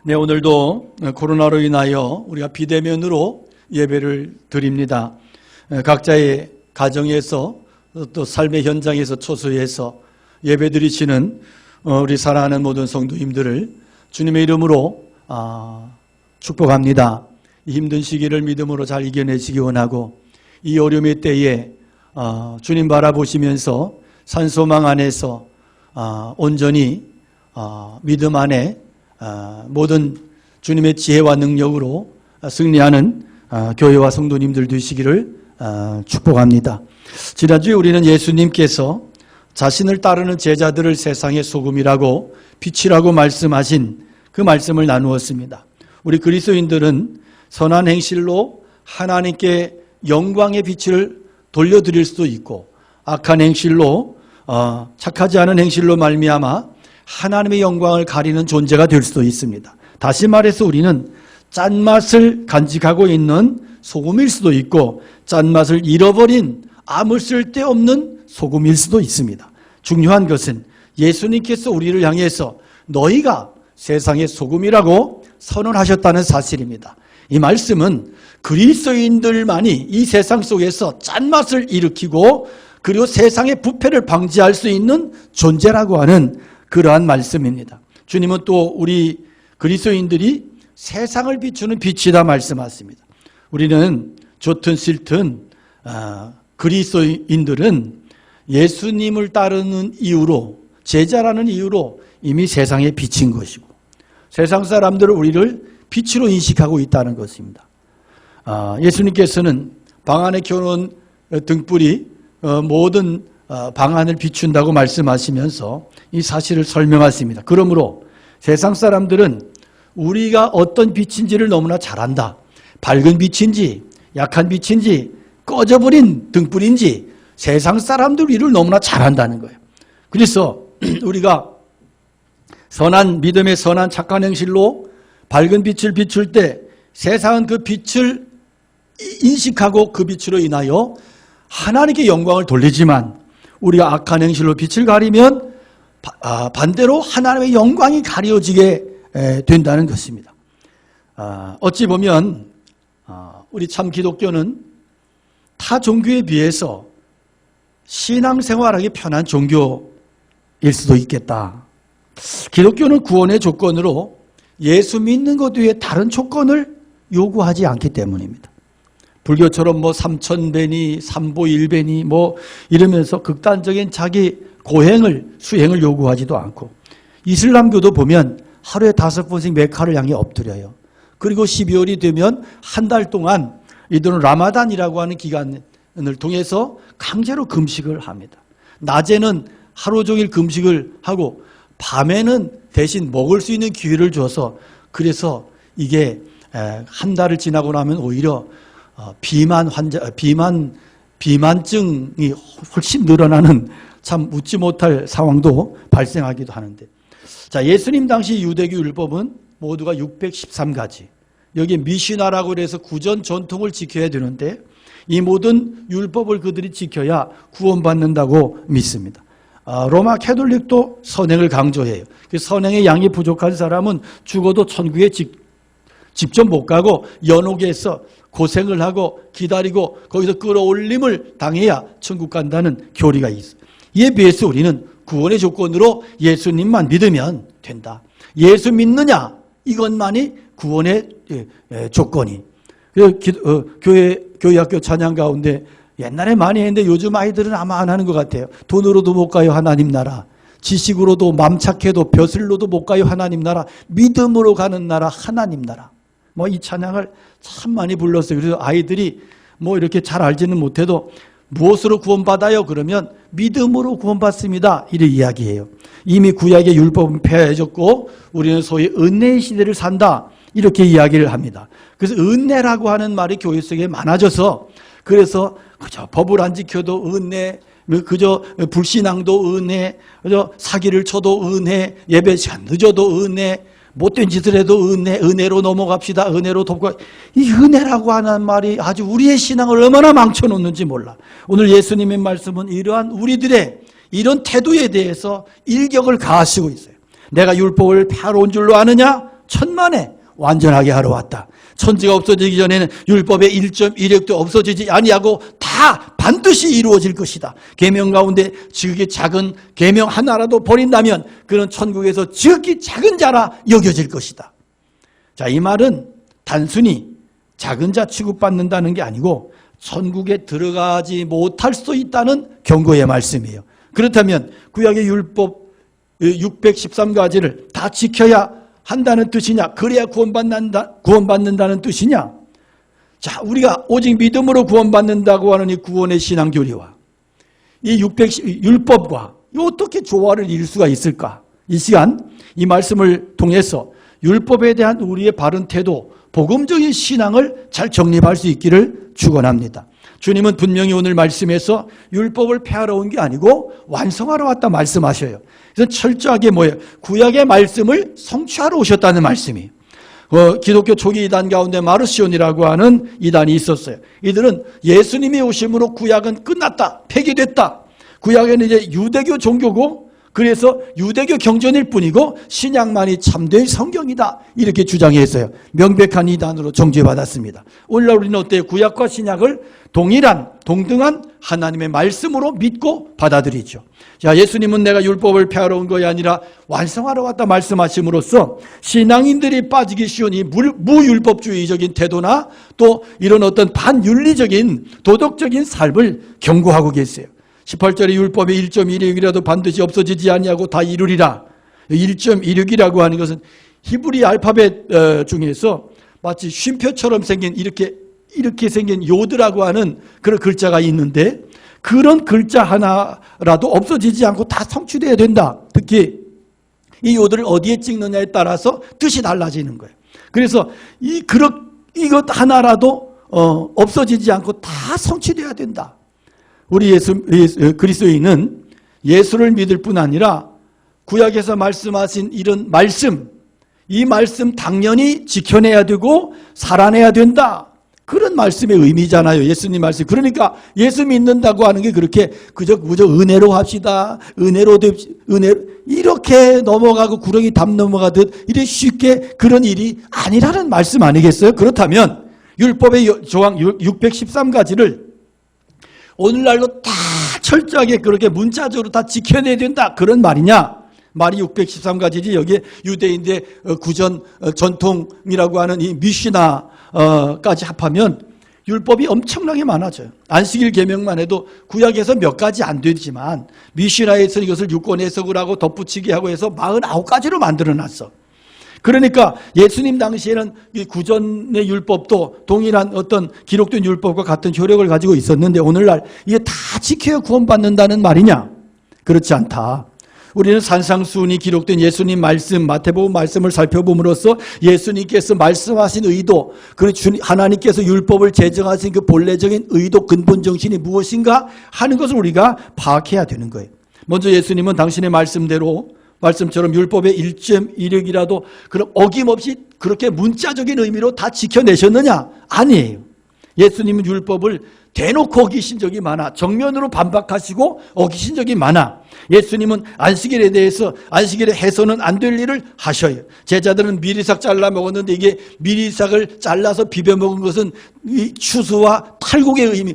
네, 오늘도 코로나로 인하여 우리가 비대면으로 예배를 드립니다. 각자의 가정에서 또 삶의 현장에서 초소해서 예배 드리시는 우리 사랑하는 모든 성도님들을 주님의 이름으로 축복합니다. 이 힘든 시기를 믿음으로 잘 이겨내시기 원하고, 이 어려움의 때에 주님 바라보시면서 산소망 안에서 온전히 믿음 안에 모든 주님의 지혜와 능력으로 승리하는 교회와 성도님들 되시기를 축복합니다. 지난주에 우리는 예수님께서 자신을 따르는 제자들을 세상의 소금이라고 빛이라고 말씀하신 그 말씀을 나누었습니다. 우리 그리스도인들은 선한 행실로 하나님께 영광의 빛을 돌려드릴 수도 있고, 악한 행실로 착하지 않은 행실로 말미암아 하나님의 영광을 가리는 존재가 될 수도 있습니다. 다시 말해서 우리는 짠맛을 간직하고 있는 소금일 수도 있고, 짠맛을 잃어버린 아무 쓸데없는 소금일 수도 있습니다. 중요한 것은 예수님께서 우리를 향해서 너희가 세상의 소금이라고 선언하셨다는 사실입니다. 이 말씀은 그리스도인들만이 이 세상 속에서 짠맛을 일으키고 그리고 세상의 부패를 방지할 수 있는 존재라고 하는 그러한 말씀입니다. 주님은 또 우리 그리스도인들이 세상을 비추는 빛이다 말씀하십니다. 우리는 좋든 싫든 그리스도인들은 예수님을 따르는 이유로, 제자라는 이유로 이미 세상에 비친 것이고, 세상 사람들은 우리를 빛으로 인식하고 있다는 것입니다. 예수님께서는 방안의 결혼 등불이 모든 방안을 비춘다고 말씀하시면서 이 사실을 설명하십니다. 그러므로 세상 사람들은 우리가 어떤 빛인지를 너무나 잘 안다. 밝은 빛인지 약한 빛인지 꺼져버린 등불인지 세상 사람들 우리를 너무나 잘 안다는 거예요. 그래서 우리가 선한 믿음의 선한 착한 행실로 밝은 빛을 비출 때 세상은 그 빛을 인식하고 그 빛으로 인하여 하나님께 영광을 돌리지만, 우리가 악한 행실로 빛을 가리면 반대로 하나님의 영광이 가려지게 된다는 것입니다. 어찌 보면 우리 참 기독교는 타 종교에 비해서 신앙생활하기 편한 종교일 수도 있겠다. 기독교는 구원의 조건으로 예수 믿는 것 외에 다른 조건을 요구하지 않기 때문입니다. 불교처럼 삼천배니 삼보일배니 이러면서 극단적인 자기 고행을 수행을 요구하지도 않고, 이슬람교도 보면 하루에 5번씩 메카를 향해 엎드려요. 그리고 12월이 되면 한 달 동안 이들은 라마단이라고 하는 기간을 통해서 강제로 금식을 합니다. 낮에는 하루 종일 금식을 하고 밤에는 대신 먹을 수 있는 기회를 줘서, 그래서 이게 한 달을 지나고 나면 오히려 비만증이 훨씬 늘어나는 참 웃지 못할 상황도 발생하기도 하는데, 자, 예수님 당시 유대교 율법은 모두가 613가지. 여기 미시나라고 해서 구전 전통을 지켜야 되는데, 이 모든 율법을 그들이 지켜야 구원받는다고 믿습니다. 로마 캐톨릭도 선행을 강조해요. 그 선행의 양이 부족한 사람은 죽어도 천국에 직접 못 가고 연옥에서 고생을 하고 기다리고 거기서 끌어올림을 당해야 천국 간다는 교리가 있어요. 이에 비해서 우리는 구원의 조건으로 예수님만 믿으면 된다. 예수 믿느냐, 이것만이 구원의 조건이. 교회학교 찬양 가운데 옛날에 많이 했는데 요즘 아이들은 아마 안 하는 것 같아요. 돈으로도 못 가요 하나님 나라, 지식으로도 맘착해도 벼슬로도 못 가요 하나님 나라, 믿음으로 가는 나라 하나님 나라. 이 찬양을 참 많이 불렀어요. 그래서 아이들이 이렇게 잘 알지는 못해도 무엇으로 구원받아요? 그러면 믿음으로 구원받습니다. 이렇게 이야기해요. 이미 구약의 율법은 폐해졌고 우리는 소위 은혜의 시대를 산다. 이렇게 이야기를 합니다. 그래서 은혜라고 하는 말이 교회 속에 많아져서, 그래서 그저 법을 안 지켜도 은혜, 그저 불신앙도 은혜, 그저 사기를 쳐도 은혜, 예배 시간 늦어도 은혜, 못된 짓을 해도 은혜로 넘어갑시다. 은혜로 돕고. 이 은혜라고 하는 말이 아주 우리의 신앙을 얼마나 망쳐놓는지 몰라. 오늘 예수님의 말씀은 이러한 우리들의 이런 태도에 대해서 일격을 가하시고 있어요. 내가 율법을 폐하러 온 줄로 아느냐? 천만에 완전하게 하러 왔다. 천지가 없어지기 전에는 율법의 1.1획도 없어지지 아니하고 다 반드시 이루어질 것이다. 계명 가운데 지극히 작은 계명 하나라도 버린다면 그는 천국에서 지극히 작은 자라 여겨질 것이다. 자, 이 말은 단순히 작은 자 취급받는다는 게 아니고 천국에 들어가지 못할 수도 있다는 경고의 말씀이에요. 그렇다면 구약의 율법 613가지를 다 지켜야 한다는 뜻이냐? 그래야 구원받는다는 뜻이냐? 자, 우리가 오직 믿음으로 구원받는다고 하는 이 구원의 신앙 교리와 이 율법과 어떻게 조화를 이룰 수가 있을까? 이 시간 이 말씀을 통해서 율법에 대한 우리의 바른 태도, 복음적인 신앙을 잘 정립할 수 있기를 축원합니다. 주님은 분명히 오늘 말씀에서 율법을 폐하러 온 게 아니고 완성하러 왔다 말씀하셔요. 그래서 철저하게 뭐예요? 구약의 말씀을 성취하러 오셨다는 말씀이. 기독교 초기 이단 가운데 마르시온이라고 하는 이단이 있었어요. 이들은 예수님이 오심으로 구약은 끝났다, 폐기됐다. 구약에는 이제 유대교 종교고 그래서 유대교 경전일 뿐이고 신약만이 참된 성경이다 이렇게 주장했어요. 명백한 이단으로 정죄받았습니다. 오늘날 우리는 어때요? 구약과 신약을 동등한 하나님의 말씀으로 믿고 받아들이죠. 자, 예수님은 내가 율법을 폐하러 온 것이 아니라 완성하러 왔다 말씀하심으로써 신앙인들이 빠지기 쉬운 이 무율법주의적인 태도나 또 이런 어떤 반윤리적인 도덕적인 삶을 경고하고 계세요. 18절에 율법의 1.16이라도 반드시 없어지지 아니하고 다 이루리라. 1.16이라고 하는 것은 히브리 알파벳 중에서 마치 쉼표처럼 생긴 이렇게 생긴 요드라고 하는 그런 글자가 있는데 그런 글자 하나라도 없어지지 않고 다 성취되어야 된다. 특히 이 요드를 어디에 찍느냐에 따라서 뜻이 달라지는 거예요. 그래서 이것 하나라도 없어지지 않고 다 성취되어야 된다. 우리 그리스도인은 예수를 믿을 뿐 아니라 구약에서 말씀하신 이런 말씀, 이 말씀 당연히 지켜내야 되고 살아내야 된다. 그런 말씀의 의미잖아요. 예수님 말씀. 그러니까 예수 믿는다고 하는 게 그렇게 그저 은혜로 합시다. 은혜로 이렇게 넘어가고 구렁이 담 넘어가듯 이렇게 쉽게 그런 일이 아니라는 말씀 아니겠어요? 그렇다면 율법의 조항 613가지를 오늘날로 다 철저하게 그렇게 문자적으로 다 지켜내야 된다. 그런 말이냐? 말이 613가지지 여기에 유대인들의 구전 전통이라고 하는 이 미시나까지 합하면 율법이 엄청나게 많아져요. 안식일 계명만 해도 구약에서 몇 가지 안 되지만 미시나에서 이것을 유권 해석을 하고 덧붙이게 하고 해서 49가지로 만들어놨어. 그러니까 예수님 당시에는 이 구전의 율법도 동일한 어떤 기록된 율법과 같은 효력을 가지고 있었는데 오늘날 이게 다 지켜야 구원받는다는 말이냐? 그렇지 않다. 우리는 산상수훈이 기록된 예수님 말씀, 마태복음 말씀을 살펴봄으로써 예수님께서 말씀하신 의도, 그리고 하나님께서 율법을 제정하신 그 본래적인 의도, 근본 정신이 무엇인가 하는 것을 우리가 파악해야 되는 거예요. 먼저 예수님은 당신의 말씀처럼 율법의 1.16이라도 그럼 어김없이 그렇게 문자적인 의미로 다 지켜내셨느냐? 아니에요. 예수님은 율법을 대놓고 어기신 적이 많아. 정면으로 반박하시고 어기신 적이 많아. 예수님은 안식일에 대해서 안식일에 해서는 안 될 일을 하셔요. 제자들은 미리삭 잘라 먹었는데 이게 미리삭을 잘라서 비벼 먹은 것은 이 추수와 탈곡의 의미,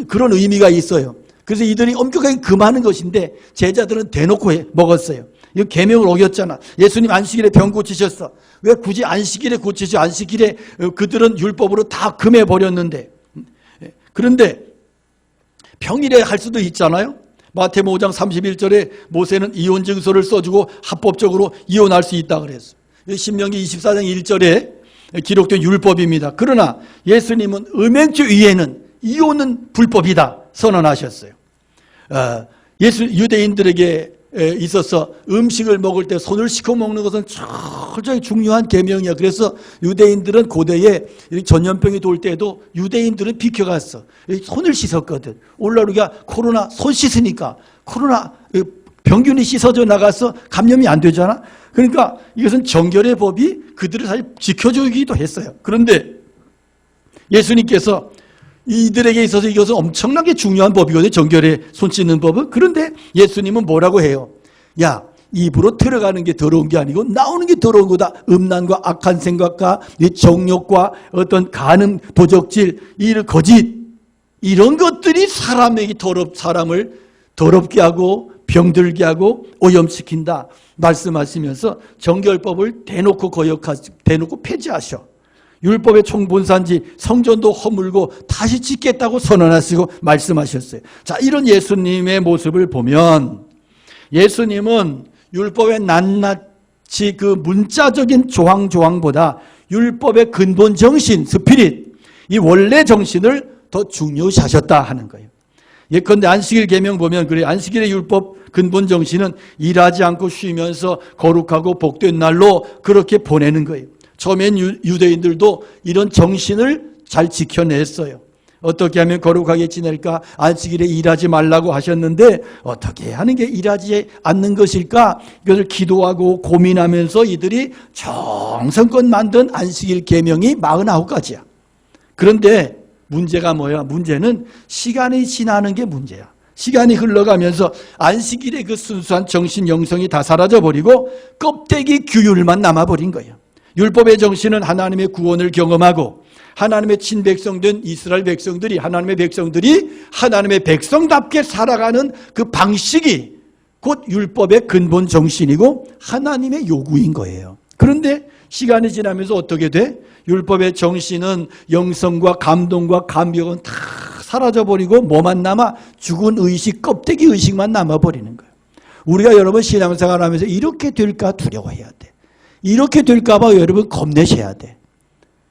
그런 의미가 있어요. 그래서 이들이 엄격하게 금하는 것인데 제자들은 대놓고 먹었어요. 이거 계명을 어겼잖아. 예수님 안식일에 병 고치셨어. 왜 굳이 안식일에 고치죠? 안식일에 그들은 율법으로 다 금해 버렸는데. 그런데 평일에 할 수도 있잖아요. 마태복음 5장 31절에 모세는 이혼 증서를 써주고 합법적으로 이혼할 수 있다 그랬어요. 신명기 24장 1절에 기록된 율법입니다. 그러나 예수님은 음행죄 위에는 이혼은 불법이다 선언하셨어요. 유대인들에게 있어서 음식을 먹을 때 손을 씻고 먹는 것은 철저히 중요한 계명이야. 그래서 유대인들은 고대에 전염병이 돌 때도 유대인들은 비켜갔어. 손을 씻었거든. 오늘날 우리가 코로나 손 씻으니까 코로나 병균이 씻어져 나가서 감염이 안 되잖아. 그러니까 이것은 정결의 법이 그들을 사실 지켜주기도 했어요. 그런데 예수님께서 이들에게 있어서 이것은 엄청나게 중요한 법이거든요. 정결에 손 씻는 법은. 그런데 예수님은 뭐라고 해요? 야, 입으로 들어가는 게 더러운 게 아니고 나오는 게 더러운 거다. 음란과 악한 생각과 정욕과 어떤 간음, 도적질, 거짓 이런 것들이 사람을 더럽게 하고 병들게 하고 오염시킨다 말씀하시면서 정결법을 대놓고 대놓고 폐지하셔. 율법의 총본산지 성전도 허물고 다시 짓겠다고 선언하시고 말씀하셨어요. 자, 이런 예수님의 모습을 보면 예수님은 율법의 낱낱이 그 문자적인 조항보다 율법의 근본 정신, 스피릿, 이 원래 정신을 더 중요시하셨다 하는 거예요. 예컨대 안식일 계명 보면 그래, 안식일의 율법 근본 정신은 일하지 않고 쉬면서 거룩하고 복된 날로 그렇게 보내는 거예요. 처음엔 유대인들도 이런 정신을 잘 지켜냈어요. 어떻게 하면 거룩하게 지낼까? 안식일에 일하지 말라고 하셨는데 어떻게 하는 게 일하지 않는 것일까? 이것을 기도하고 고민하면서 이들이 정성껏 만든 안식일 계명이 49가지야. 그런데 문제가 뭐야? 문제는 시간이 지나는 게 문제야. 시간이 흘러가면서 안식일의 그 순수한 정신 영성이 다 사라져버리고 껍데기 규율만 남아버린 거예요. 율법의 정신은 하나님의 구원을 경험하고 하나님의 친백성된 이스라엘 백성들이 하나님의 백성답게 살아가는 그 방식이 곧 율법의 근본 정신이고 하나님의 요구인 거예요. 그런데 시간이 지나면서 어떻게 돼? 율법의 정신은 영성과 감동과 감격은 다 사라져버리고 뭐만 남아? 죽은 의식, 껍데기 의식만 남아버리는 거예요. 우리가 여러분 신앙생활하면서 이렇게 될까 두려워해야 돼. 이렇게 될까 봐 여러분 겁내셔야 돼.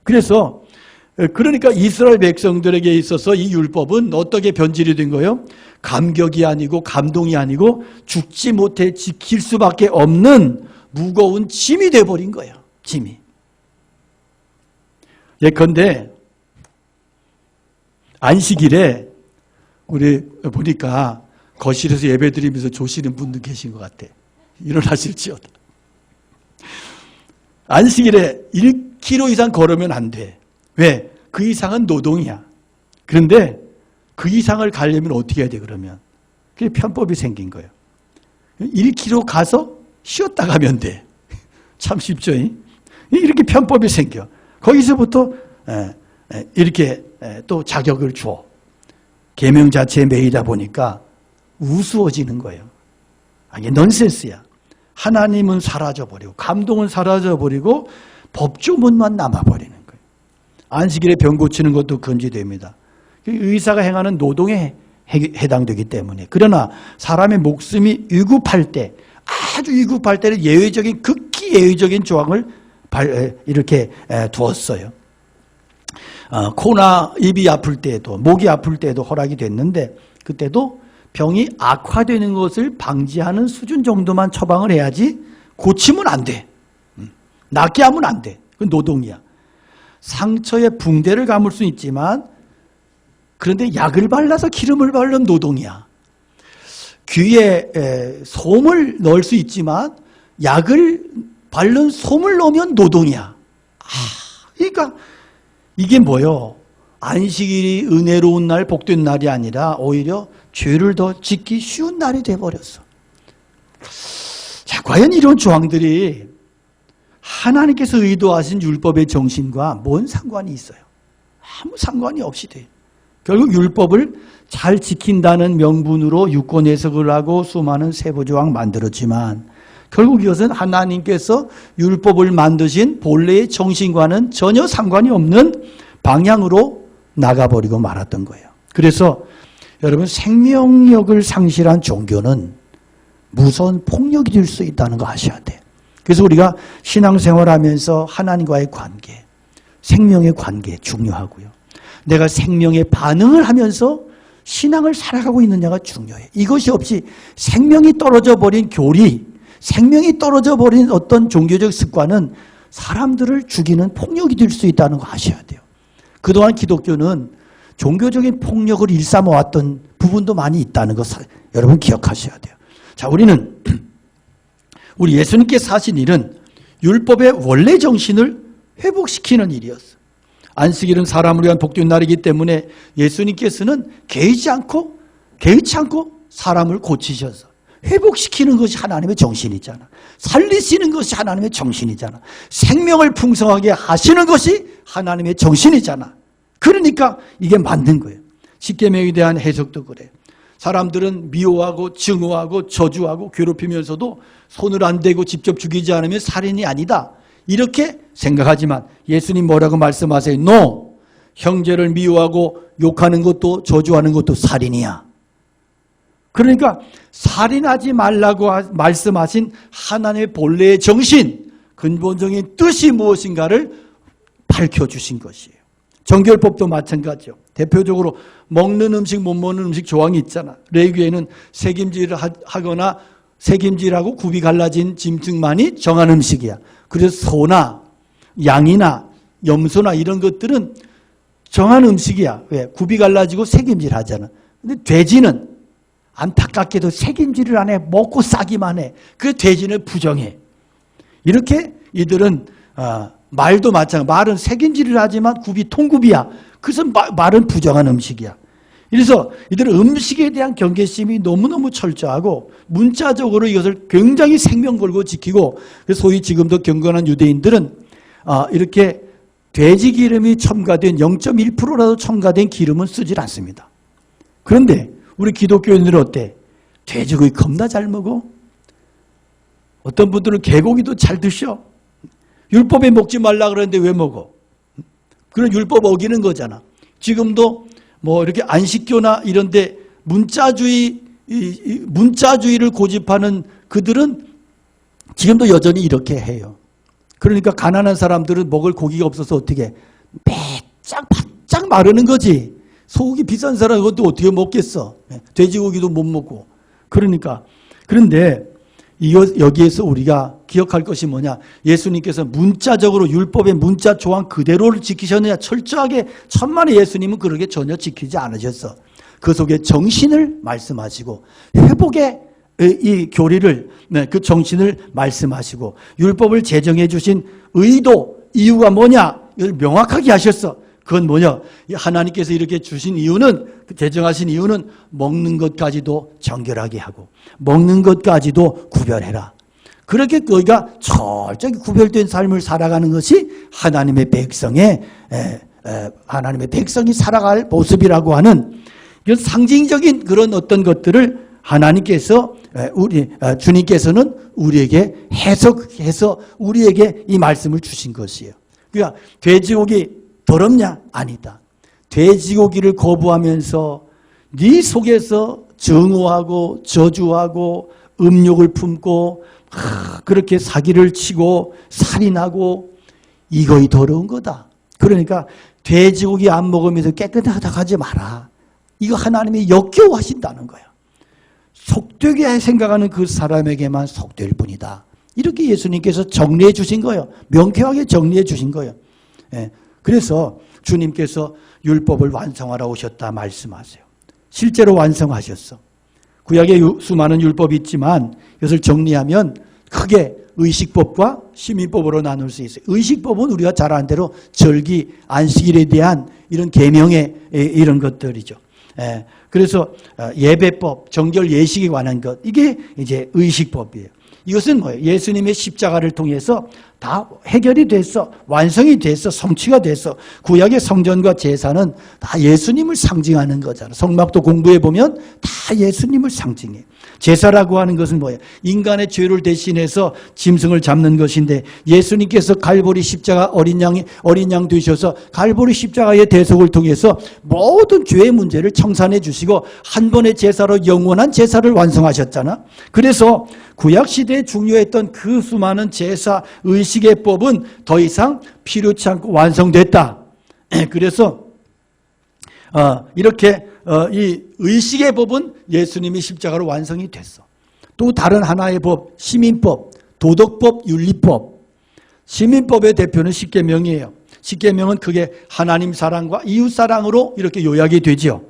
그러니까 이스라엘 백성들에게 있어서 이 율법은 어떻게 변질이 된 거예요? 감격이 아니고 감동이 아니고 죽지 못해 지킬 수밖에 없는 무거운 짐이 돼버린 거예요. 짐이. 예컨대 안식일에 우리 보니까 거실에서 예배드리면서 조시는 분도 계신 것 같아. 일어나실지어다. 안식일에 1km 이상 걸으면 안 돼. 왜? 그 이상은 노동이야. 그런데 그 이상을 가려면 어떻게 해야 돼 그러면? 그게 편법이 생긴 거예요. 1km 가서 쉬었다 가면 돼. 참 쉽죠? 이렇게 편법이 생겨. 거기서부터 이렇게 또 자격을 줘. 계명 자체에 매이다 보니까 우스워지는 거예요. 이게 넌센스야. 하나님은 사라져버리고 감동은 사라져버리고 법조문만 남아버리는 거예요. 안식일에 병 고치는 것도 금지됩니다. 의사가 행하는 노동에 해당되기 때문에. 그러나 사람의 목숨이 위급할 때, 아주 위급할 때는 극히 예외적인 조항을 이렇게 두었어요. 코나 입이 아플 때에도 목이 아플 때에도 허락이 됐는데 그때도 병이 악화되는 것을 방지하는 수준 정도만 처방을 해야지 고치면 안 돼. 낫게 하면 안 돼. 그건 노동이야. 상처에 붕대를 감을 수 있지만 그런데 약을 발라서 기름을 바르면 노동이야. 귀에 솜을 넣을 수 있지만 약을 바른 솜을 넣으면 노동이야. 그러니까 이게 뭐요? 안식일이 은혜로운 날, 복된 날이 아니라 오히려 죄를 더 짓기 쉬운 날이 돼버렸어. 자, 과연 이런 조항들이 하나님께서 의도하신 율법의 정신과 뭔 상관이 있어요? 아무 상관이 없이 돼. 결국 율법을 잘 지킨다는 명분으로 유권 해석을 하고 수많은 세부조항 만들었지만 결국 이것은 하나님께서 율법을 만드신 본래의 정신과는 전혀 상관이 없는 방향으로 나가버리고 말았던 거예요. 그래서 여러분 생명력을 상실한 종교는 무서운 폭력이 될 수 있다는 거 아셔야 돼. 그래서 우리가 신앙생활하면서 하나님과의 관계, 생명의 관계 중요하고요. 내가 생명에 반응을 하면서 신앙을 살아가고 있느냐가 중요해. 이것이 없이 생명이 떨어져 버린 교리, 생명이 떨어져 버린 어떤 종교적 습관은 사람들을 죽이는 폭력이 될 수 있다는 거 아셔야 돼요. 그동안 기독교는 종교적인 폭력을 일삼아왔던 부분도 많이 있다는 것 여러분 기억하셔야 돼요. 자, 우리 예수님께서 하신 일은 율법의 원래 정신을 회복시키는 일이었어요. 안식일은 사람을 위한 복된 날이기 때문에 예수님께서는 개의치 않고 사람을 고치셔서 회복시키는 것이 하나님의 정신이잖아. 살리시는 것이 하나님의 정신이잖아. 생명을 풍성하게 하시는 것이 하나님의 정신이잖아. 그러니까 이게 맞는 거예요. 십계명에 대한 해석도 그래요. 사람들은 미워하고 증오하고 저주하고 괴롭히면서도 손을 안 대고 직접 죽이지 않으면 살인이 아니다, 이렇게 생각하지만 예수님 뭐라고 말씀하세요? No! 형제를 미워하고 욕하는 것도 저주하는 것도 살인이야. 그러니까 살인하지 말라고 말씀하신 하나님의 본래의 정신, 근본적인 뜻이 무엇인가를 밝혀주신 것이에요. 정결법도 마찬가지요. 대표적으로 먹는 음식 못 먹는 음식 조항이 있잖아. 레위기에는 색임질을 하거나 색임질하고 굽이 갈라진 짐승만이 정한 음식이야. 그래서 소나 양이나 염소나 이런 것들은 정한 음식이야. 왜? 굽이 갈라지고 색임질 하잖아. 근데 돼지는 안타깝게도 색임질을 안 해. 먹고 싸기만 해. 그 돼지는 부정해. 이렇게 이들은 말도 마찬가지. 말은 색임질을 하지만 굽이 통굽이야. 그래서 말은 부정한 음식이야. 그래서 이들은 음식에 대한 경계심이 너무너무 철저하고 문자적으로 이것을 굉장히 생명 걸고 지키고, 소위 지금도 경건한 유대인들은 이렇게 돼지 기름이 첨가된 0.1%라도 첨가된 기름은 쓰질 않습니다. 그런데 우리 기독교인들은 어때? 돼지고기 겁나 잘 먹어. 어떤 분들은 개고기도 잘 드셔. 율법에 먹지 말라 그러는데 왜 먹어? 그런 율법 어기는 거잖아. 지금도 뭐 이렇게 안식교나 이런 데 문자주의를 고집하는 그들은 지금도 여전히 이렇게 해요. 그러니까 가난한 사람들은 먹을 고기가 없어서 어떻게 바짝 마르는 거지. 소고기 비싼 사람은 그것도 어떻게 먹겠어. 돼지고기도 못 먹고. 그런데 여기에서 우리가 기억할 것이 뭐냐. 예수님께서 문자적으로 율법의 문자 조항 그대로를 지키셨느냐. 철저하게 천만의 예수님은 그렇게 전혀 지키지 않으셨어. 그 속에 정신을 말씀하시고 회복의 이 교리를, 그 정신을 말씀하시고 율법을 제정해 주신 의도, 이유가 뭐냐 이걸 명확하게 하셨어. 그건 뭐냐? 하나님께서 이렇게 주신 이유는, 제정하신 이유는 먹는 것까지도 정결하게 하고 먹는 것까지도 구별해라. 그렇게 너희가 철저히 구별된 삶을 살아가는 것이 하나님의 백성이 살아갈 모습이라고 하는 이런 상징적인 그런 어떤 것들을 하나님께서 주님께서는 우리에게 해석해서 우리에게 이 말씀을 주신 것이에요. 그러니까 돼지고기 더럽냐? 아니다. 돼지고기를 거부하면서 네 속에서 증오하고 저주하고 음욕을 품고 그렇게 사기를 치고 살인하고 이거이 더러운 거다. 그러니까 돼지고기 안 먹으면서 깨끗하다 하지 마라. 이거 하나님이 역겨워하신다는 거예요. 속되게 생각하는 그 사람에게만 속될 뿐이다. 이렇게 예수님께서 정리해 주신 거예요. 명쾌하게 정리해 주신 거예요. 그래서 주님께서 율법을 완성하러 오셨다 말씀하세요. 실제로 완성하셨어. 구약에 수많은 율법이 있지만 이것을 정리하면 크게 의식법과 시민법으로 나눌 수 있어요. 의식법은 우리가 잘 아는 대로 절기, 안식일에 대한 이런 계명의 이런 것들이죠. 그래서 예배법, 정결 예식에 관한 것, 이게 이제 의식법이에요. 이것은 뭐예요? 예수님의 십자가를 통해서 다 해결이 됐어. 완성이 됐어. 성취가 됐어. 구약의 성전과 제사는 다 예수님을 상징하는 거잖아. 성막도 공부해 보면 다 예수님을 상징해. 제사라고 하는 것은 뭐예요? 인간의 죄를 대신해서 짐승을 잡는 것인데 예수님께서 갈보리 십자가 어린 양 되셔서 갈보리 십자가의 대속을 통해서 모든 죄의 문제를 청산해 주시고 한 번의 제사로 영원한 제사를 완성하셨잖아. 그래서 구약 시대에 중요했던 그 수많은 제사, 의식의 법은 더 이상 필요치 않고 완성됐다. 그래서 이렇게 이 의식의 법은 예수님이 십자가로 완성이 됐어. 또 다른 하나의 법, 시민법, 도덕법, 윤리법. 시민법의 대표는 십계명이에요. 십계명은 그게 하나님 사랑과 이웃 사랑으로 이렇게 요약이 되죠.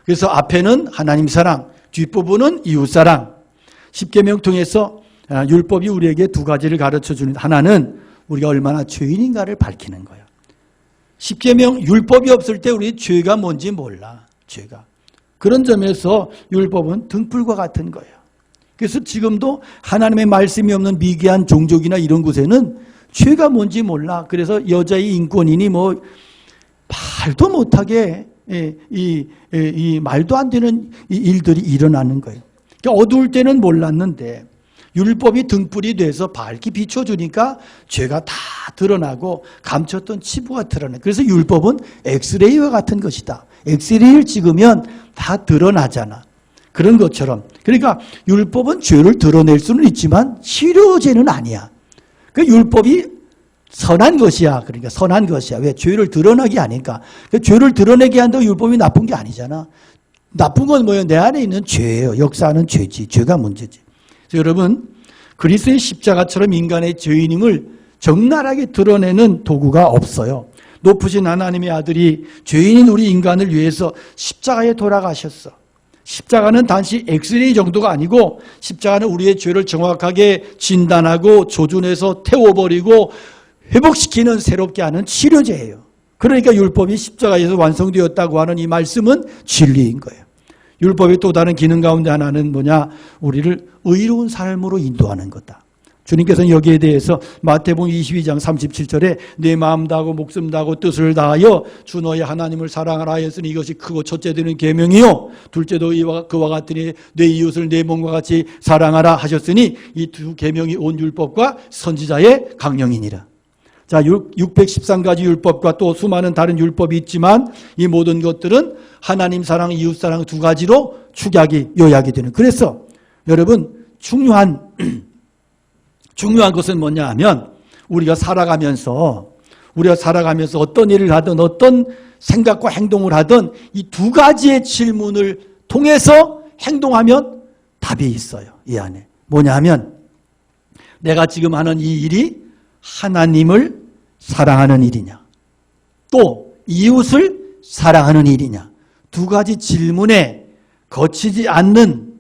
그래서 앞에는 하나님 사랑, 뒷부분은 이웃 사랑. 십계명 통해서 율법이 우리에게 두 가지를 가르쳐주는, 하나는 우리가 얼마나 죄인인가를 밝히는 거예요. 십계명 율법이 없을 때 우리 죄가 뭔지 몰라. 죄가. 그런 점에서 율법은 등불과 같은 거예요. 그래서 지금도 하나님의 말씀이 없는 미개한 종족이나 이런 곳에는 죄가 뭔지 몰라. 그래서 여자의 인권이니 뭐 말도 못하게 이 말도 안 되는 일들이 일어나는 거예요. 그러니까 어두울 때는 몰랐는데 율법이 등불이 돼서 밝게 비춰주니까 죄가 다 드러나고 감췄던 치부가 드러나. 그래서 율법은 엑스레이와 같은 것이다. 엑스레이를 찍으면 다 드러나잖아. 그런 것처럼. 그러니까 율법은 죄를 드러낼 수는 있지만 치료제는 아니야. 그 율법이 선한 것이야. 그러니까 선한 것이야. 왜? 죄를 드러나게 하니까. 그 죄를 드러내게 한다고 율법이 나쁜 게 아니잖아. 나쁜 건 뭐예요? 내 안에 있는 죄예요. 역사하는 죄지. 죄가 문제지. 그래서 여러분, 그리스도의 십자가처럼 인간의 죄인임을 적나라하게 드러내는 도구가 없어요. 높으신 하나님의 아들이 죄인인 우리 인간을 위해서 십자가에 돌아가셨어. 십자가는 단지 엑스레이 정도가 아니고 십자가는 우리의 죄를 정확하게 진단하고 조준해서 태워버리고 회복시키는 새롭게 하는 치료제예요. 그러니까 율법이 십자가에서 완성되었다고 하는 이 말씀은 진리인 거예요. 율법의 또 다른 기능 가운데 하나는 뭐냐? 우리를 의로운 삶으로 인도하는 거다. 주님께서는 여기에 대해서 마태복음 22장 37절에 내 마음 다하고 목숨 다하고 뜻을 다하여 주 너의 하나님을 사랑하라 하였으니 이것이 크고 첫째 되는 계명이요 둘째도 그와 같으니 내 이웃을 내 몸과 같이 사랑하라 하셨으니 이 두 계명이 온 율법과 선지자의 강령이니라. 자, 613가지 율법과 또 수많은 다른 율법이 있지만 이 모든 것들은 하나님 사랑, 이웃 사랑 두 가지로 축약이 요약이 되는. 그래서 여러분 중요한 것은 뭐냐 하면 우리가 살아가면서 어떤 일을 하든 어떤 생각과 행동을 하든 이 두 가지의 질문을 통해서 행동하면 답이 있어요. 이 안에. 뭐냐 하면 내가 지금 하는 이 일이 하나님을 사랑하는 일이냐 또 이웃을 사랑하는 일이냐 두 가지 질문에 거치지 않는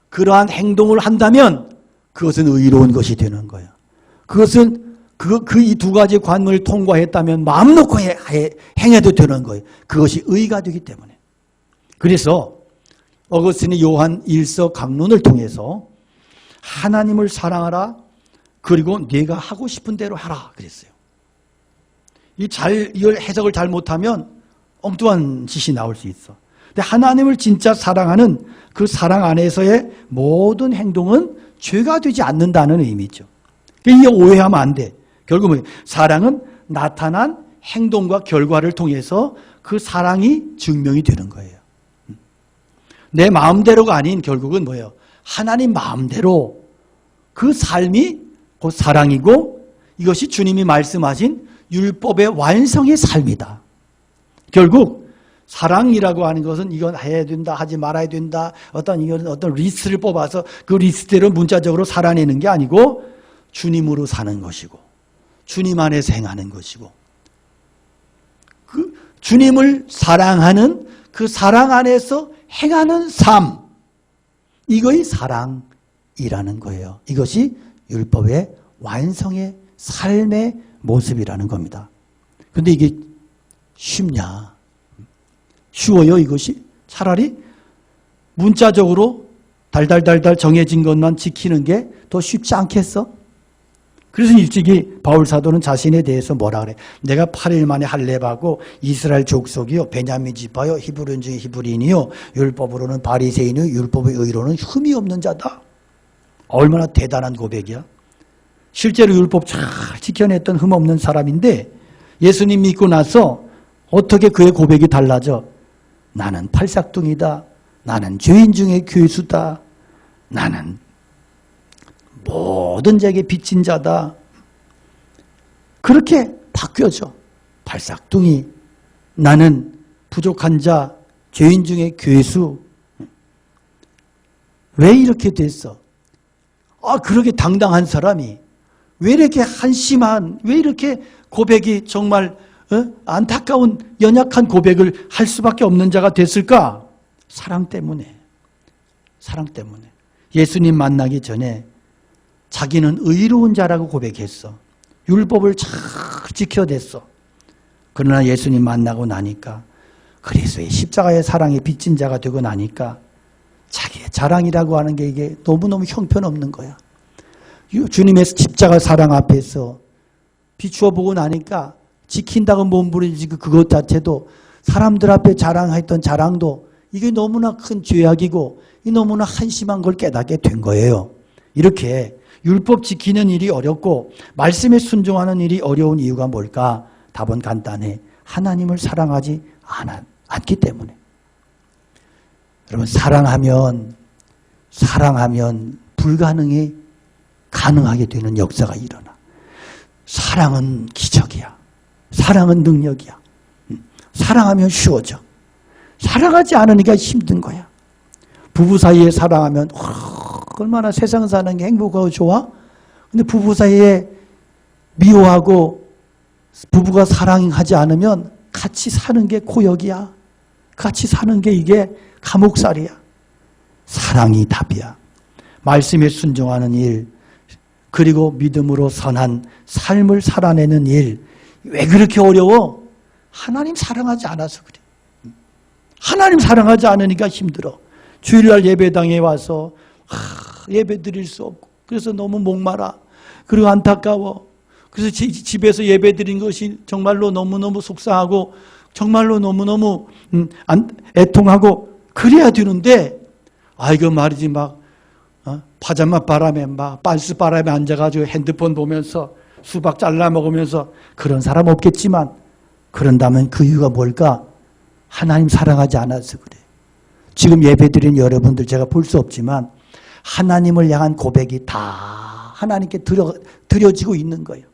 그러한 행동을 한다면 그것은 의로운 것이 되는 거예요. 그것은 이 두 가지 관문을 통과했다면 마음 놓고 행해도 되는 거예요. 그것이 의가 되기 때문에. 그래서 어거스틴이 요한 1서 강론을 통해서 하나님을 사랑하라 그리고 네가 하고 싶은 대로 하라 그랬어요. 이걸 해석을 잘못하면 엉뚱한 짓이 나올 수 있어. 근데 하나님을 진짜 사랑하는 그 사랑 안에서의 모든 행동은 죄가 되지 않는다는 의미죠. 이게 오해하면 안 돼. 결국은 사랑은 나타난 행동과 결과를 통해서 그 사랑이 증명이 되는 거예요. 내 마음대로가 아닌 결국은 뭐예요? 하나님 마음대로 그 삶이 곧 사랑이고 이것이 주님이 말씀하신 율법의 완성의 삶이다. 결국 사랑이라고 하는 것은 이건 해야 된다, 하지 말아야 된다, 어떤 리스트를 뽑아서 그 리스트대로 문자적으로 살아내는 게 아니고 주님으로 사는 것이고 주님 안에서 행하는 것이고 그 주님을 사랑하는 그 사랑 안에서 행하는 삶, 이거의 사랑이라는 거예요. 이것이 율법의 완성의 삶의 모습이라는 겁니다. 그런데 이게 쉽냐? 쉬워요, 이것이? 차라리 문자적으로 달달달달 정해진 것만 지키는 게 더 쉽지 않겠어? 그래서 일찍이 바울 사도는 자신에 대해서 뭐라 그래? 내가 8일 만에 할례받고 이스라엘 족속이요, 베냐민 지파요, 히브리인 중에 히브리인이요, 율법으로는 바리새인이요, 율법의 의로는 흠이 없는 자다. 얼마나 대단한 고백이야. 실제로 율법 잘 지켜냈던 흠없는 사람인데 예수님 믿고 나서 어떻게 그의 고백이 달라져? 나는 팔싹둥이다. 나는 죄인 중에 괴수다. 나는 모든 자에게 빚진 자다. 그렇게 바뀌어져. 팔싹둥이, 나는 부족한 자, 죄인 중에 괴수. 왜 이렇게 됐어? 그렇게 당당한 사람이 왜 이렇게 한심한, 왜 이렇게 고백이 정말 안타까운 연약한 고백을 할 수밖에 없는 자가 됐을까? 사랑 때문에. 사랑 때문에. 예수님 만나기 전에 자기는 의로운 자라고 고백했어. 율법을 잘 지켜냈어. 그러나 예수님 만나고 나니까 그리스도의 십자가의 사랑에 빚진 자가 되고 나니까 자기의 자랑이라고 하는 게 이게 너무너무 형편없는 거야. 주님의 십자가 사랑 앞에서 비추어 보고 나니까 지킨다고 몸부림치고 그것 자체도 사람들 앞에 자랑했던 자랑도 이게 너무나 큰 죄악이고 너무나 한심한 걸 깨닫게 된 거예요. 이렇게 율법 지키는 일이 어렵고 말씀에 순종하는 일이 어려운 이유가 뭘까? 답은 간단해. 하나님을 사랑하지 않기 때문에. 여러분 사랑하면 불가능이 가능하게 되는 역사가 일어나. 사랑은 기적이야. 사랑은 능력이야. 사랑하면 쉬워져. 사랑하지 않으니까 힘든 거야. 부부 사이에 사랑하면 얼마나 세상 사는 게 행복하고 좋아? 근데 부부 사이에 미워하고 부부가 사랑하지 않으면 같이 사는 게 고역이야. 같이 사는 게 이게 감옥살이야. 사랑이 답이야. 말씀에 순종하는 일, 그리고 믿음으로 선한 삶을 살아내는 일. 왜 그렇게 어려워? 하나님 사랑하지 않아서 그래. 하나님 사랑하지 않으니까 힘들어. 주일날 예배당에 와서 예배 드릴 수 없고, 그래서 너무 목마라. 그리고 안타까워. 그래서 집에서 예배 드린 것이 정말로 너무너무 속상하고 정말로 너무너무 애통하고 그래야 되는데, 이거 말이지 파자마 바람에 빤스 바람에 앉아가지고 핸드폰 보면서 수박 잘라 먹으면서 그런 사람 없겠지만, 그런다면 그 이유가 뭘까? 하나님 사랑하지 않아서 그래. 지금 예배드린 여러분들 제가 볼 수 없지만 하나님을 향한 고백이 다 하나님께 드려지고 있는 거예요.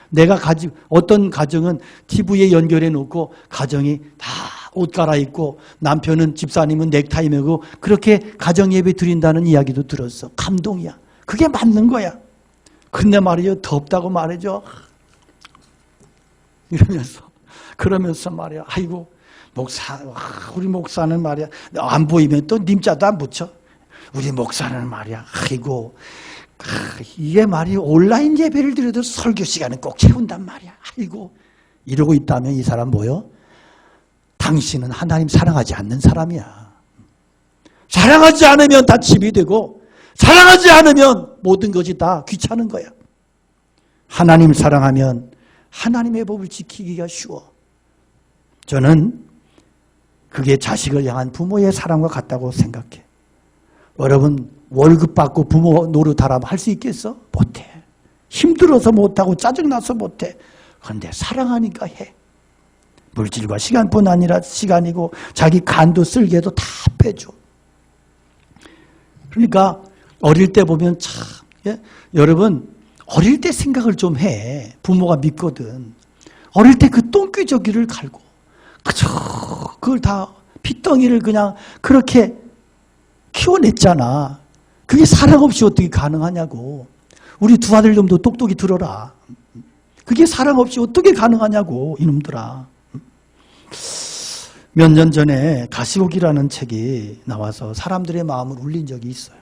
내가 어떤 가정은 TV에 연결해 놓고 가정이 다 옷 갈아입고 남편은 집사님은 넥타이 매고 그렇게 가정 예배 드린다는 이야기도 들었어. 감동이야. 그게 맞는 거야. 근데 말이죠, 덥다고 말이죠. 그러면서 말이야, 아이고 우리 목사는 말이야, 안 보이면 또 님자도 안 붙여. 우리 목사는 말이야, 아이고 이게 말이 온라인 예배를 드려도 설교 시간은 꼭 채운단 말이야. 아이고 이러고 있다면 이 사람 뭐요? 당신은 하나님 사랑하지 않는 사람이야. 사랑하지 않으면 다 짐이 되고 사랑하지 않으면 모든 것이 다 귀찮은 거야. 하나님 사랑하면 하나님의 법을 지키기가 쉬워. 저는 그게 자식을 향한 부모의 사랑과 같다고 생각해. 여러분 월급 받고 부모 노릇하라면 할 수 있겠어? 못해. 힘들어서 못하고 짜증나서 못해. 그런데 사랑하니까 해. 물질과 시간뿐 아니라 시간이고 자기 간도 쓸개도 다 빼줘. 그러니까 어릴 때 보면 참, 여러분 어릴 때 생각을 좀 해. 부모가 믿거든. 어릴 때 그 똥귀저귀를 갈고 그걸 다 핏덩이를 그냥 그렇게 키워냈잖아. 그게 사랑 없이 어떻게 가능하냐고. 우리 두 아들 놈도 똑똑히 들어라. 그게 사랑 없이 어떻게 가능하냐고 이놈들아. 몇 년 전에 가시고기라는 책이 나와서 사람들의 마음을 울린 적이 있어요.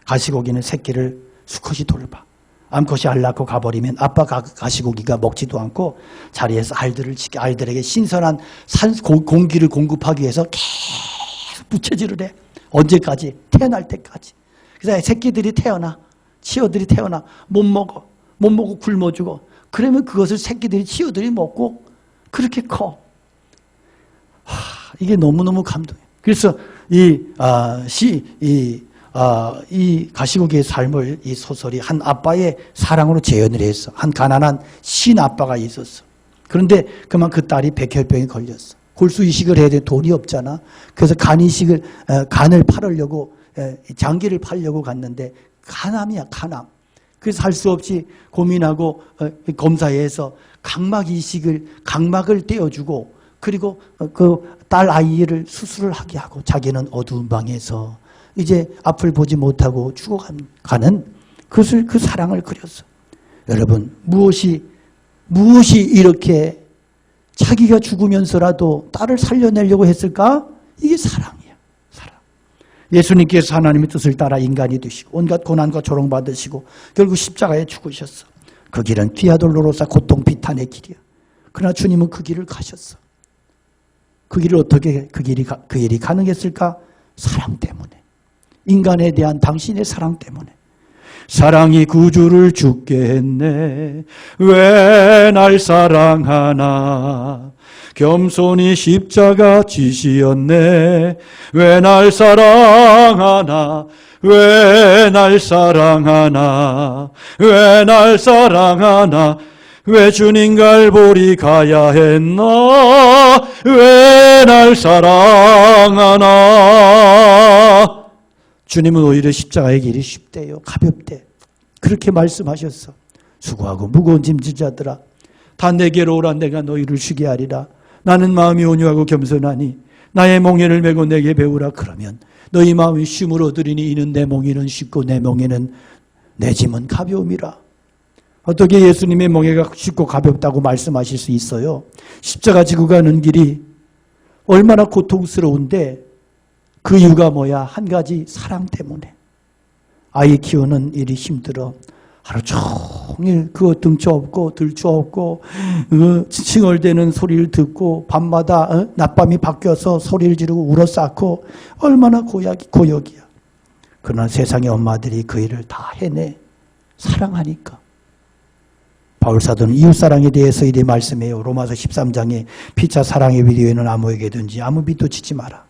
가시고기는 새끼를 수컷이 돌봐. 암컷이 알 낳고 가버리면 아빠 가시고기가 먹지도 않고 자리에서 알들에게 신선한 공기를 공급하기 위해서 계속 부채질을 해. 언제까지? 태어날 때까지. 그래서 새끼들이 태어나, 치어들이 태어나 못 먹고 굶어 죽어. 그러면 그것을 새끼들이 치어들이 먹고 그렇게 커. 이게 너무너무 감동이에요. 그래서 이 가시고기의 삶을 이 소설이 한 아빠의 사랑으로 재현을 했어. 한 가난한 신 아빠가 있었어. 그런데 그만 그 딸이 백혈병에 걸렸어. 골수 이식을 해야 돼. 돈이 없잖아. 그래서 간을 팔으려고, 장기를 팔려고 갔는데 가남이야, 가남. 그래서 할 수 없이 고민하고 검사해서 각막을 떼어주고, 그리고 그 딸 아이를 수술을 하게 하고 자기는 어두운 방에서 이제 앞을 보지 못하고 죽어가는 그 사랑을 그렸어. 여러분 무엇이 이렇게 자기가 죽으면서라도 딸을 살려내려고 했을까? 이게 사랑이야. 사랑. 예수님께서 하나님의 뜻을 따라 인간이 되시고 온갖 고난과 조롱받으시고 결국 십자가에 죽으셨어. 그 길은 비아돌로로사 고통 비탄의 길이야. 그러나 주님은 그 길을 가셨어. 그 길을 어떻게 그 길이 가능했을까? 사랑 때문에. 인간에 대한 당신의 사랑 때문에. 사랑이 구주를 죽게 했네. 왜 날 사랑하나. 겸손히 십자가 지시었네. 왜 날 사랑하나. 왜 날 사랑하나. 왜 날 사랑하나. 왜 주님 갈보리 가야 했나. 왜 날 사랑하나. 주님은 오히려 십자가의 길이 쉽대요. 가볍대. 그렇게 말씀하셨어. 수고하고 무거운 짐진 자들아, 다 내게로 오라. 내가 너희를 쉬게 하리라. 나는 마음이 온유하고 겸손하니 나의 몽에를 메고 내게 배우라. 그러면 너희 마음이 쉼을 얻으리니 이는 내 몽에는 쉽고 내 몽에는 내 짐은 가벼움이라. 어떻게 예수님의 몽에가 쉽고 가볍다고 말씀하실 수 있어요? 십자가 지고 가는 길이 얼마나 고통스러운데 그 이유가 뭐야? 한 가지, 사랑 때문에. 아이 키우는 일이 힘들어. 하루 종일 그 등쳐 업고 들쳐 업고 칭얼대는 소리를 듣고 밤마다 낮밤이 바뀌어서 소리를 지르고 울어쌓고 얼마나 고역이야. 그러나 세상의 엄마들이 그 일을 다 해내. 사랑하니까. 바울사도는 이웃사랑에 대해서 이렇게 말씀해요. 로마서 13장에 피차 사랑의 비디오에는 아무에게든지 아무 빚도 지지 마라.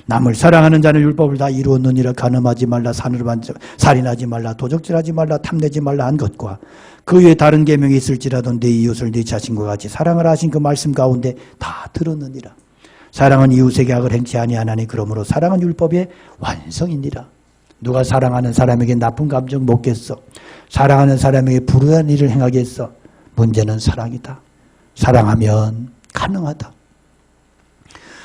남을 사랑하는 자는 율법을 다 이루었느니라. 간음하지 말라, 살인하지 말라, 도적질하지 말라, 탐내지 말라 한 것과 그 외에 다른 계명이 있을지라도 네 이웃을 네 자신과 같이 사랑하라 하신 그 말씀 가운데 다 들었느니라. 사랑은 이웃에게 악을 행치 아니하나니 그러므로 사랑은 율법의 완성이니라. 누가 사랑하는 사람에게 나쁜 감정 먹겠어? 사랑하는 사람에게 불우한 일을 행하겠어? 문제는 사랑이다. 사랑하면 가능하다.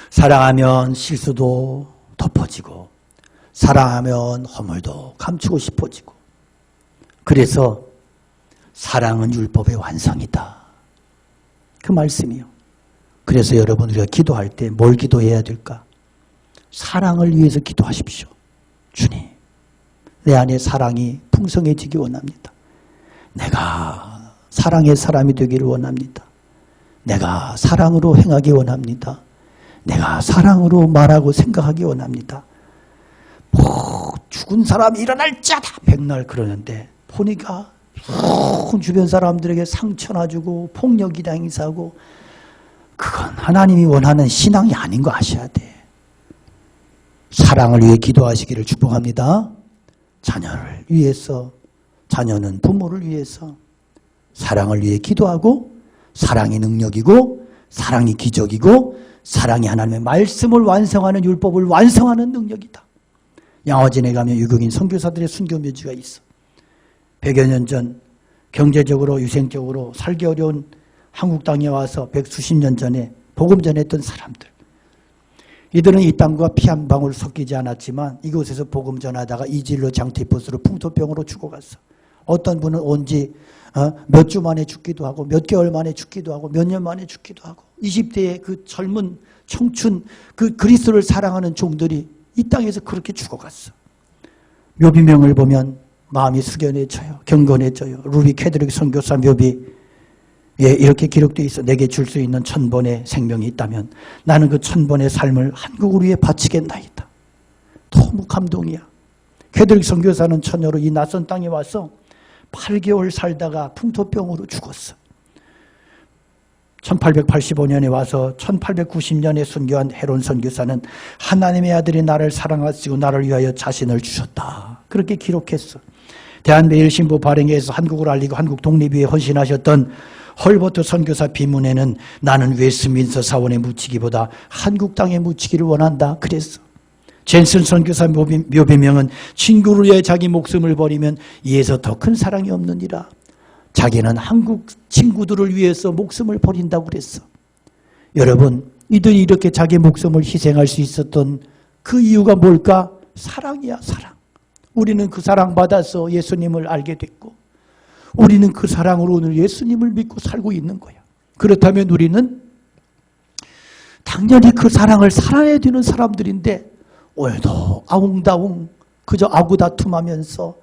사랑하면 실수도 덮어지고 사랑하면 허물도 감추고 싶어지고. 그래서 사랑은 율법의 완성이다. 그 말씀이요. 그래서 여러분, 우리가 기도할 때 뭘 기도해야 될까? 사랑을 위해서 기도하십시오. 주님, 내 안에 사랑이 풍성해지기 원합니다. 내가 사랑의 사람이 되기를 원합니다. 내가 사랑으로 행하기 원합니다. 내가 사랑으로 말하고 생각하기 원합니다. 죽은 사람이 일어날 자다 백날 그러는데 보니까 주변 사람들에게 상처나 주고 폭력이나 행사하고, 그건 하나님이 원하는 신앙이 아닌 거 아셔야 돼. 사랑을 위해 기도하시기를 축복합니다. 자녀를 위해서, 자녀는 부모를 위해서 사랑을 위해 기도하고, 사랑이 능력이고 사랑이 기적이고 사랑이 하나님의 말씀을 완성하는, 율법을 완성하는 능력이다. 양화진에 가면 유교인 선교사들의 순교묘지가 있어. 100여 년 전 경제적으로 유생적으로 살기 어려운 한국 땅에 와서 백수십 년 전에 복음 전했던 사람들. 이들은 이 땅과 피 한 방울 섞이지 않았지만 이곳에서 복음 전하다가 이질로 장티푸스로 풍토병으로 죽어갔어. 어떤 분은 온지 몇 주 만에 죽기도 하고 몇 개월 만에 죽기도 하고 몇 년 만에 죽기도 하고. 20대의 그 젊은 청춘, 그 그리스도를 사랑하는 종들이 이 땅에서 그렇게 죽어갔어. 묘비명을 보면 마음이 숙연해져요. 경건해져요. 루비 캐드릭 선교사 묘비에 이렇게 기록되어 있어. 내게 줄 수 있는 1000번의 생명이 있다면 나는 그 1000번의 삶을 한국을 위해 바치겠나이다. 너무 감동이야. 캐드릭 선교사는 처녀로 이 낯선 땅에 와서 8개월 살다가 풍토병으로 죽었어. 1885년에 와서 1890년에 순교한 헤론 선교사는 하나님의 아들이 나를 사랑하시고 나를 위하여 자신을 주셨다. 그렇게 기록했어. 대한매일신보 발행에서 한국을 알리고 한국 독립위에 헌신하셨던 헐버트 선교사 비문에는 나는 웨스트민스터 사원에 묻히기보다 한국 땅에 묻히기를 원한다 그랬어. 젠슨 선교사 묘비명은 친구를 위해 자기 목숨을 버리면 이에서 더 큰 사랑이 없느니라. 자기는 한국 친구들을 위해서 목숨을 버린다고 그랬어. 여러분, 이들이 이렇게 자기 목숨을 희생할 수 있었던 그 이유가 뭘까? 사랑이야, 사랑. 우리는 그 사랑 받아서 예수님을 알게 됐고, 우리는 그 사랑으로 오늘 예수님을 믿고 살고 있는 거야. 그렇다면 우리는 당연히 그 사랑을 살아야 되는 사람들인데 오늘도 아웅다웅 그저 아구다툼하면서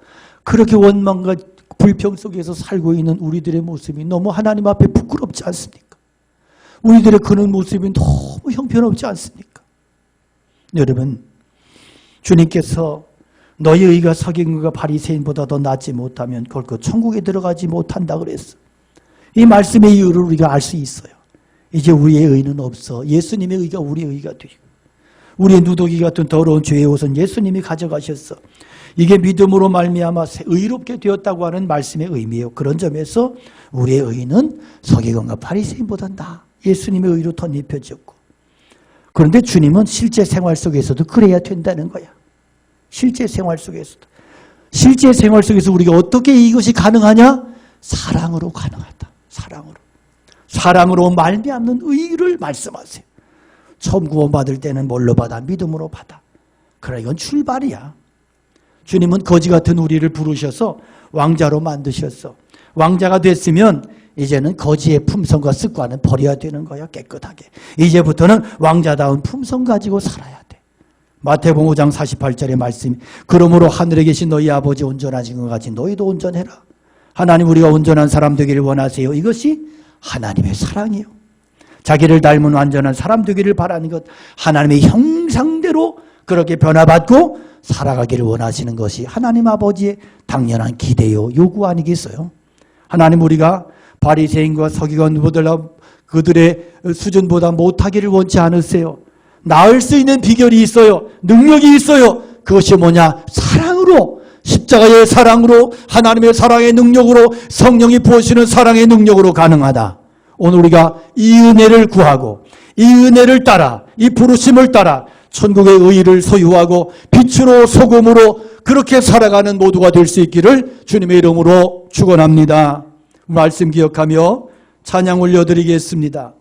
그렇게 원망과 불평 속에서 살고 있는 우리들의 모습이 너무 하나님 앞에 부끄럽지 않습니까? 우리들의 그런 모습이 너무 형편없지 않습니까? 여러분, 주님께서 너희 의가 서기관과 바리새인보다 더 낫지 못하면 결코 천국에 들어가지 못한다 그랬어. 이 말씀의 이유를 우리가 알 수 있어요. 이제 우리의 의는 없어. 예수님의 의가 우리의 의가 되고, 우리의 누더기 같은 더러운 죄의 옷은 예수님이 가져가셨어. 이게 믿음으로 말미암아 의롭게 되었다고 하는 말씀의 의미예요. 그런 점에서 우리의 의는 서기관과 바리새인보다 나아. 예수님의 의로 덧입혀졌고, 그런데 주님은 실제 생활 속에서도 그래야 된다는 거야. 실제 생활 속에서도. 실제 생활 속에서 우리가 어떻게 이것이 가능하냐? 사랑으로 가능하다. 사랑으로. 사랑으로 말미암는 의를 말씀하세요. 처음 구원받을 때는 뭘로 받아? 믿음으로 받아. 그러나 이건 출발이야. 주님은 거지 같은 우리를 부르셔서 왕자로 만드셨어. 왕자가 됐으면 이제는 거지의 품성과 습관은 버려야 되는 거야. 깨끗하게. 이제부터는 왕자다운 품성 가지고 살아야 돼. 마태복음 5장 48절의 말씀이 그러므로 하늘에 계신 너희 아버지 온전하신 것 같이 너희도 온전해라. 하나님 우리가 온전한 사람 되기를 원하세요. 이것이 하나님의 사랑이에요. 자기를 닮은 완전한 사람 되기를 바라는 것, 하나님의 형상대로 그렇게 변화받고 살아가기를 원하시는 것이 하나님 아버지의 당연한 기대요, 요구 아니겠어요? 하나님 우리가 바리새인과 서기관보다 그들의 수준보다 못하기를 원치 않으세요. 나을 수 있는 비결이 있어요. 능력이 있어요. 그것이 뭐냐? 사랑으로, 십자가의 사랑으로, 하나님의 사랑의 능력으로, 성령이 부어주시는 사랑의 능력으로 가능하다. 오늘 우리가 이 은혜를 구하고 이 은혜를 따라, 이 부르심을 따라 천국의 의의를 소유하고 빛으로 소금으로 그렇게 살아가는 모두가 될 수 있기를 주님의 이름으로 축원합니다. 말씀 기억하며 찬양 올려드리겠습니다.